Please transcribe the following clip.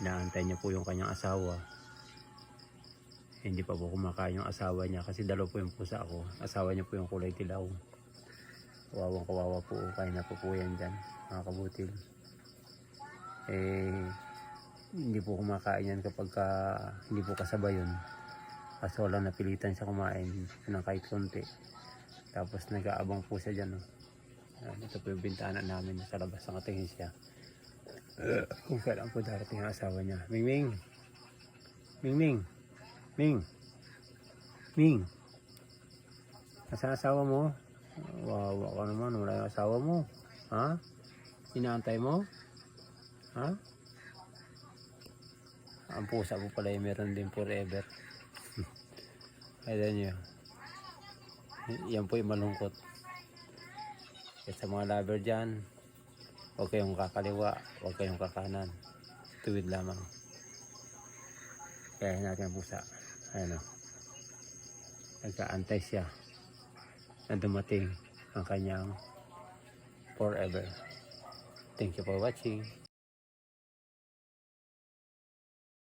Inaantay niya po yung kanyang asawa. Hindi pa po kumakain yung asawa niya kasi dalawa po yung pusa ako. Asawa niya po yung kulay dilaw. Kawawang kawawa po, kain na po yan dyan, mga kabutil. Hindi po kumakain yan kapag hindi po kasabay yun. Kasi wala napilitan siya kumain ng kahit konti. Tapos nag-aabang po siya dyan. Ito po yung bintana namin sa labas, nakatingin siya. Kung kailan po darating ang asawa niya. Ming Ming! Ming Ming! Ming! Ming! Nasaan asawa mo? Wawa ka naman, wala yung asawa mo. Ha? Inaantay mo? Ha? Ang pusa po pala yung meron din forever. Ayan nyo. Yan po yung malungkot. Kaya sa mga lover dyan, huwag kayong kakaliwa, huwag kayong kakanan. Tuwid lamang. Kaya natin ang pusa. Ayan o. Nagkaantay siya na dumating ang kanyang forever. Thank you for watching.